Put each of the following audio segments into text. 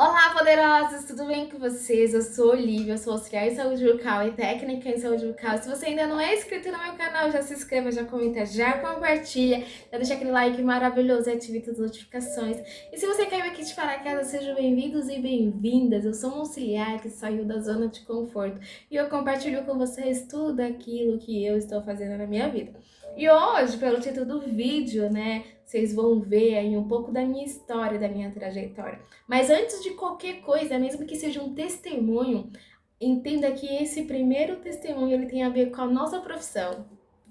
Olá, poderosos! Tudo bem com vocês? Eu sou Olivia, eu sou auxiliar em saúde bucal e técnica em saúde bucal. Se você ainda não é inscrito no meu canal, já se inscreva, já comenta, já compartilha, já deixa aquele like maravilhoso e ative as notificações. E se você caiu aqui de paraquedas, sejam bem-vindos e bem-vindas. Eu sou um auxiliar que saiu da zona de conforto e eu compartilho com vocês tudo aquilo que eu estou fazendo na minha vida. E hoje, pelo título do vídeo, né, vocês vão ver aí um pouco da minha história, da minha trajetória. Mas antes de qualquer coisa, mesmo que seja um testemunho, entenda que esse primeiro testemunho ele tem a ver com a nossa profissão.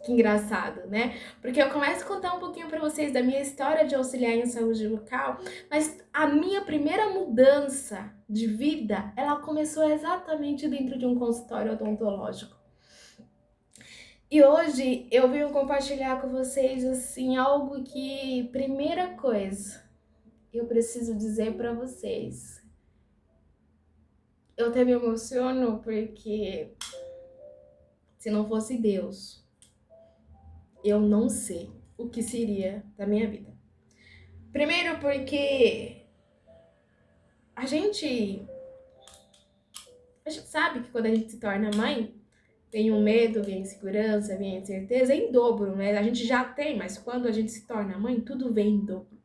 Que engraçado, né? Porque eu começo a contar um pouquinho para vocês da minha história de auxiliar em saúde bucal, mas a minha primeira mudança de vida, ela começou exatamente dentro de um consultório odontológico. E hoje eu venho compartilhar com vocês assim algo que, primeira coisa, eu preciso dizer para vocês. Eu até me emociono porque se não fosse Deus, eu não sei o que seria da minha vida. Primeiro porque a gente sabe que quando a gente se torna mãe, vem um medo, vem insegurança, vem incerteza em dobro, né? A gente já tem, mas quando a gente se torna mãe, tudo vem em dobro.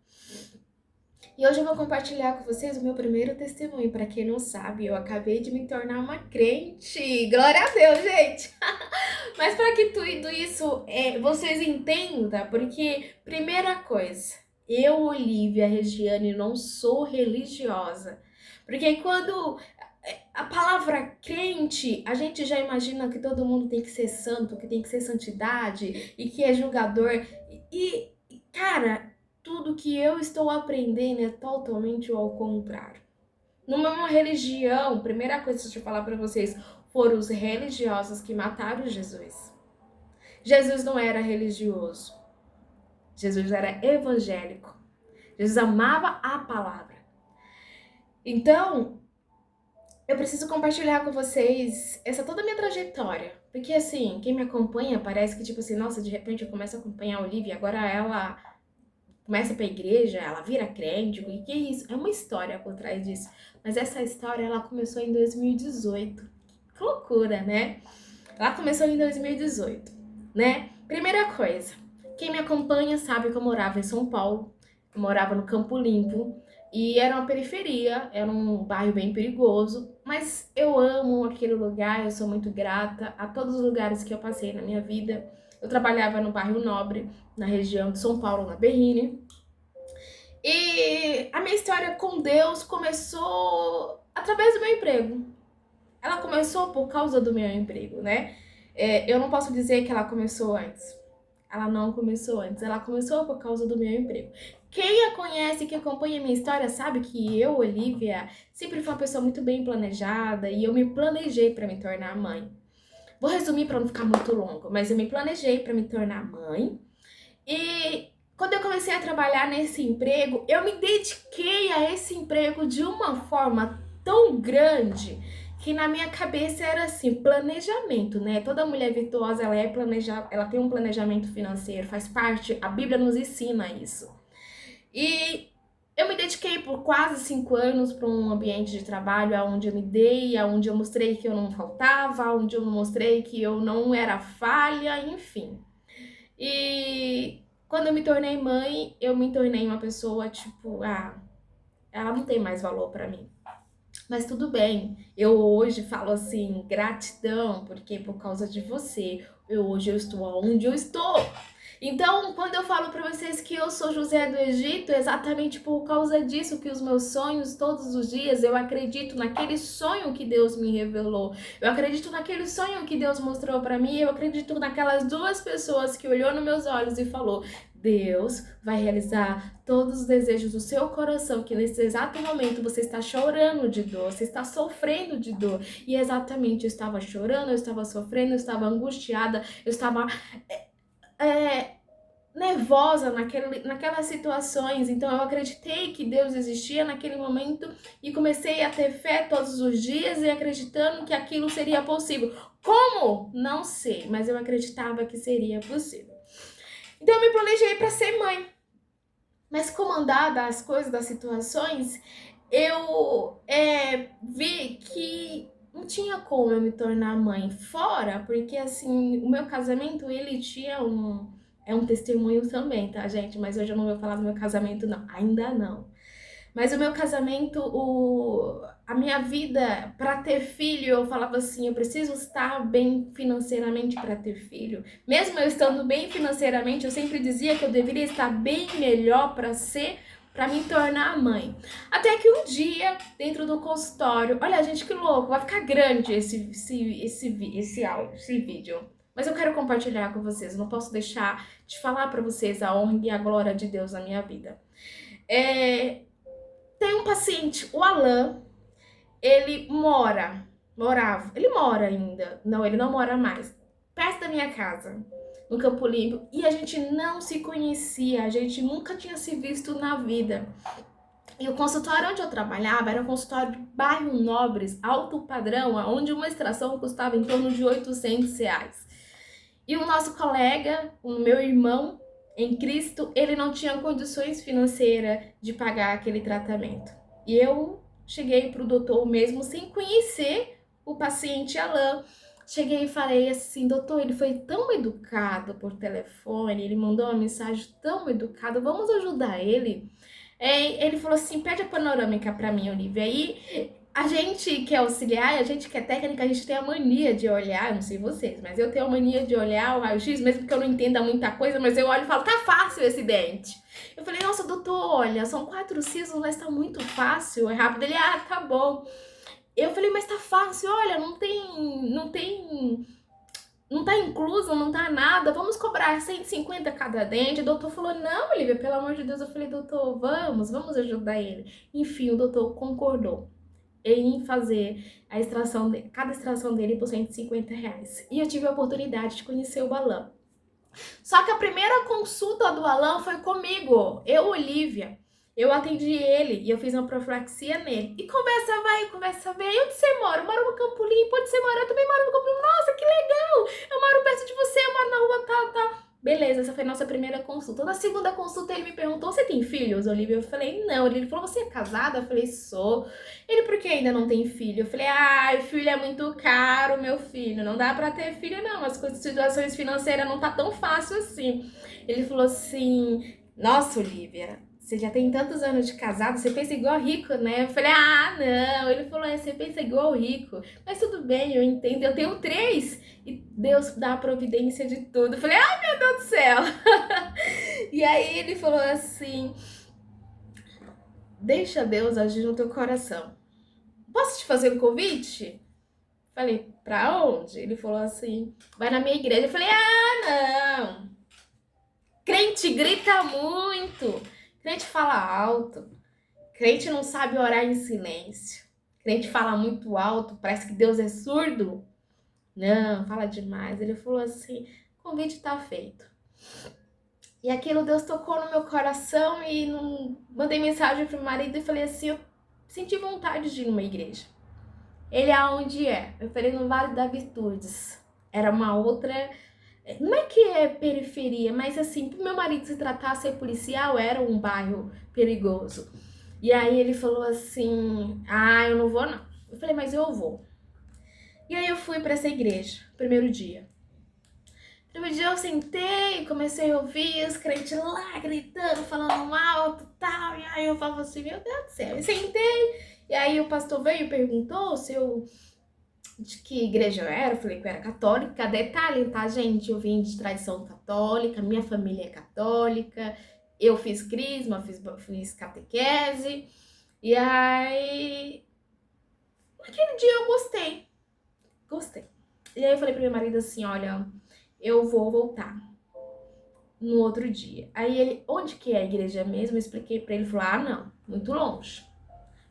E hoje eu vou compartilhar com vocês o meu primeiro testemunho. Para quem não sabe, eu acabei de me tornar uma crente. Glória a Deus, gente! Mas para que tudo isso vocês entendam, porque, primeira coisa, eu, Olivia Regiane, não sou religiosa. Porque quando a palavra crente, a gente já imagina que todo mundo tem que ser santo, que tem que ser santidade e que é julgador. Cara, tudo que eu estou aprendendo é totalmente ao contrário. Numa religião, primeira coisa que eu vou falar para vocês, foram os religiosos que mataram Jesus. Jesus não era religioso. Jesus era evangélico. Jesus amava a palavra. Então, eu preciso compartilhar com vocês essa toda a minha trajetória. Porque, assim, quem me acompanha parece que, tipo assim, nossa, de repente eu começo a acompanhar a Olivia, agora ela começa pra igreja, ela vira crente, o que é isso? É uma história por trás disso. Mas essa história, ela começou em 2018. Que loucura, né? Ela começou em 2018, né? Primeira coisa, quem me acompanha sabe que eu morava em São Paulo, eu morava no Campo Limpo, e era uma periferia, era um bairro bem perigoso, mas eu amo aquele lugar, eu sou muito grata a todos os lugares que eu passei na minha vida. Eu trabalhava no bairro Nobre, na região de São Paulo, na Berrini. E a minha história com Deus começou através do meu emprego. Ela começou por causa do meu emprego, né? Eu não posso dizer que ela começou antes. Ela não começou antes, ela começou por causa do meu emprego. Quem a conhece, que acompanha a minha história, sabe que eu, Olivia, sempre fui uma pessoa muito bem planejada e eu me planejei para me tornar mãe. Vou resumir para não ficar muito longo, mas eu me planejei para me tornar mãe. E quando eu comecei a trabalhar nesse emprego, eu me dediquei a esse emprego de uma forma tão grande que na minha cabeça era assim, planejamento, né? Toda mulher virtuosa, ela tem um planejamento financeiro, faz parte, a Bíblia nos ensina isso. E eu me dediquei por quase 5 anos para um ambiente de trabalho onde eu me dei, onde eu mostrei que eu não faltava, onde eu mostrei que eu não era falha, enfim. E quando eu me tornei mãe, eu me tornei uma pessoa tipo, ela não tem mais valor para mim. Mas tudo bem, eu hoje falo assim, gratidão, porque por causa de você, hoje eu estou onde eu estou. Então, quando eu falo para vocês que eu sou José do Egito, é exatamente por causa disso que os meus sonhos, todos os dias, eu acredito naquele sonho que Deus me revelou. Eu acredito naquele sonho que Deus mostrou para mim. Eu acredito naquelas duas pessoas que olhou nos meus olhos e falou: Deus vai realizar todos os desejos do seu coração, que nesse exato momento você está chorando de dor, você está sofrendo de dor. E exatamente eu estava chorando, eu estava sofrendo, eu estava angustiada, eu estava nervosa naquelas situações. Então eu acreditei que Deus existia naquele momento e comecei a ter fé todos os dias e acreditando que aquilo seria possível. Como? Não sei, mas eu acreditava que seria possível. Então eu me planejei para ser mãe. Mas comandada as coisas, das situações, eu vi que não tinha como eu me tornar mãe fora, porque assim, o meu casamento, ele tinha é um testemunho também, tá, gente? Mas hoje eu não vou falar do meu casamento, não. Ainda não. Mas o meu casamento, a minha vida para ter filho, eu falava assim, eu preciso estar bem financeiramente para ter filho. Mesmo eu estando bem financeiramente, eu sempre dizia que eu deveria estar bem melhor para me tornar mãe. Até que um dia, dentro do consultório, olha, gente, que louco, vai ficar grande esse áudio, esse vídeo. Mas eu quero compartilhar com vocês, eu não posso deixar de falar para vocês a honra e a glória de Deus na minha vida. Tem um paciente, o Alan, ele ele mora ainda, não, ele não mora mais, perto da minha casa, no Campo Limpo, e a gente não se conhecia, a gente nunca tinha se visto na vida. E o consultório onde eu trabalhava era um consultório de bairro Nobres, alto padrão, onde uma extração custava em torno de R$ 800. E o nosso colega, o meu irmão em Cristo, ele não tinha condições financeiras de pagar aquele tratamento. E eu cheguei para o doutor mesmo sem conhecer o paciente Alan. Cheguei e falei assim, doutor, ele foi tão educado por telefone, ele mandou uma mensagem tão educada, vamos ajudar ele? Ele falou assim, pede a panorâmica para mim, Olivia. Aí a gente que é auxiliar, a gente que é técnica, a gente tem a mania de olhar, não sei vocês, mas eu tenho a mania de olhar o raio-x, mesmo que eu não entenda muita coisa, mas eu olho e falo, tá fácil esse dente. Eu falei, nossa, doutor, olha, são 4 sisos, mas tá muito fácil, é rápido. Ele, tá bom. Eu falei, mas tá fácil, olha, não tá incluso, não tá nada, vamos cobrar 150 cada dente. O doutor falou, não, Olivia, pelo amor de Deus. Eu falei, doutor, vamos ajudar ele. Enfim, o doutor concordou em fazer a extração cada extração dele por R$ 150. E eu tive a oportunidade de conhecer o Alan. Só que a primeira consulta do Alan foi comigo, eu, Olivia. Eu atendi ele e eu fiz uma profilaxia nele. E conversa vai, conversa vem. Onde você mora? Eu moro no Campo Limpo. Onde você mora? Eu também moro no Campo Limpo. Nossa, que legal! Eu moro perto de você, eu moro na rua tal, tal. Beleza, essa foi a nossa primeira consulta. Na segunda consulta ele me perguntou, você tem filhos, Olivia? Eu falei, não. Ele falou, você é casada? Eu falei, sou. Ele, por que ainda não tem filho? Eu falei, filho é muito caro, meu filho. Não dá pra ter filho, não. As situações financeiras não tá tão fácil assim. Ele falou assim, nossa, Olivia, você já tem tantos anos de casado, você pensa igual rico, né? Eu falei, não. Ele falou, você pensa igual rico. Mas tudo bem, eu entendo. Eu tenho 3 e Deus dá a providência de tudo. Eu falei, meu Deus do céu. E aí ele falou assim, deixa Deus agir no teu coração. Posso te fazer um convite? Falei, pra onde? Ele falou assim, vai na minha igreja. Eu falei, não. Crente grita muito. Crente fala alto. Crente não sabe orar em silêncio. Crente fala muito alto, parece que Deus é surdo. Não, fala demais. Ele falou assim, o convite tá feito. E aquilo Deus tocou no meu coração e mandei mensagem pro marido e falei assim, eu senti vontade de ir numa igreja. Ele, aonde é? Eu falei, no Vale das Virtudes. Era uma outra... Não é que é periferia, mas assim, pro meu marido se tratar ser policial, era um bairro perigoso. E aí ele falou assim, eu não vou não. Eu falei, mas eu vou. E aí eu fui pra essa igreja, primeiro dia. Primeiro dia eu sentei, comecei a ouvir os crentes lá gritando, falando alto e tal. E aí eu falava assim, meu Deus do céu. Eu sentei, e aí o pastor veio e perguntou se eu... de que igreja eu era. Eu falei que eu era católica. Detalhe, tá, gente? Eu vim de tradição católica, minha família é católica. Eu fiz crisma, fiz catequese. E aí... naquele dia eu gostei. E aí eu falei pro meu marido assim, olha, eu vou voltar no outro dia. Aí ele, onde que é a igreja mesmo? Eu expliquei pra ele, ele falou, não, muito longe.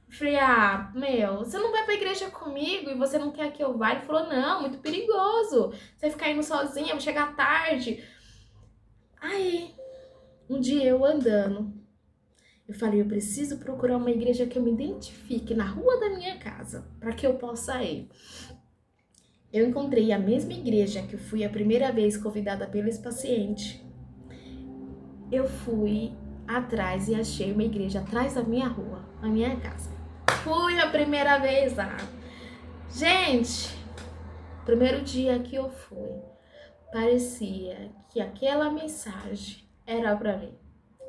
Eu falei, você não vai pra igreja comigo e você não quer que eu vá? Ele falou, não, muito perigoso. Você vai ficar indo sozinha, vai chegar tarde. Aí, um dia eu andando, eu falei, eu preciso procurar uma igreja que eu me identifique na rua da minha casa, para que eu possa ir. Eu encontrei a mesma igreja que eu fui a primeira vez convidada pelo ex-paciente. Eu fui atrás e achei uma igreja atrás da minha rua, na minha casa. Fui a primeira vez lá. Gente, primeiro dia que eu fui, parecia que aquela mensagem era pra mim.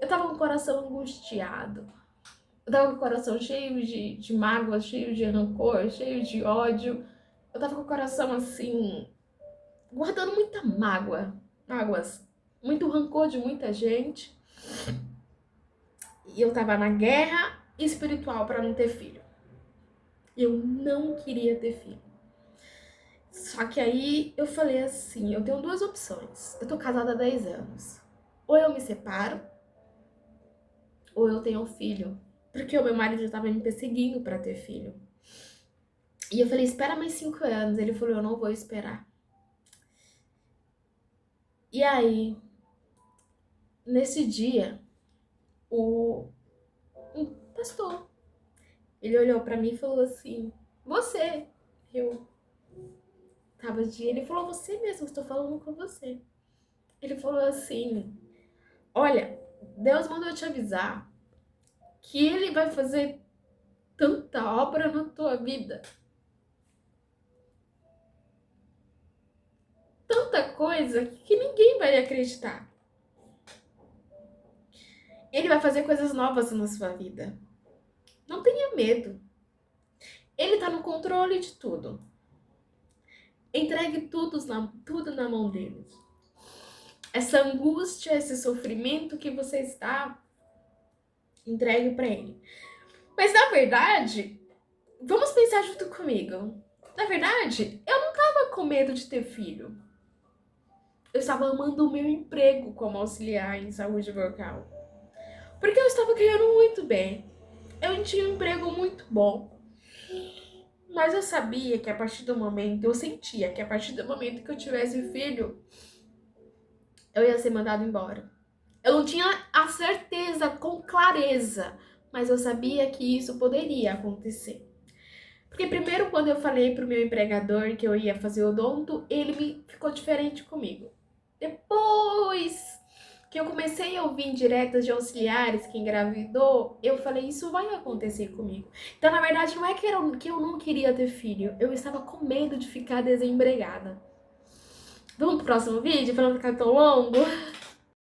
Eu tava com o coração angustiado. Eu tava com o coração cheio de mágoa, cheio de rancor, cheio de ódio. Eu tava com o coração assim, guardando muita mágoas, muito rancor de muita gente. E eu tava na guerra espiritual pra não ter filho. Eu não queria ter filho. Só que aí eu falei assim, eu tenho duas opções. Eu tô casada há 10 anos. Ou eu me separo, ou eu tenho um filho. Porque o meu marido já tava me perseguindo pra ter filho. E eu falei, espera mais 5 anos. Ele falou, eu não vou esperar. E aí, nesse dia, um pastor, ele olhou pra mim e falou assim, você. Eu tava de ele falou, você mesmo, estou falando com você. Ele falou assim, olha, Deus mandou te avisar que ele vai fazer tanta obra na tua vida. Tanta coisa que ninguém vai acreditar. Ele vai fazer coisas novas na sua vida. Não tenha medo. Ele tá no controle de tudo. Entregue tudo na mão dele. Essa angústia, esse sofrimento que você está, entregue para ele. Mas na verdade, vamos pensar junto comigo. Na verdade, eu não tava com medo de ter filho. Eu estava amando o meu emprego como auxiliar em saúde bucal. Porque eu estava ganhando muito bem. Eu tinha um emprego muito bom. Mas eu sabia que a partir do momento, eu sentia que a partir do momento que eu tivesse filho, eu ia ser mandado embora. Eu não tinha a certeza com clareza, mas eu sabia que isso poderia acontecer. Porque primeiro, quando eu falei pro meu empregador que eu ia fazer odonto, ele ficou diferente comigo. Depois que eu comecei a ouvir indiretas de auxiliares que engravidou, eu falei, isso vai acontecer comigo. Então, na verdade, não é que eu não queria ter filho, eu estava com medo de ficar desempregada. Vamos pro próximo vídeo, pra não ficar tão longo?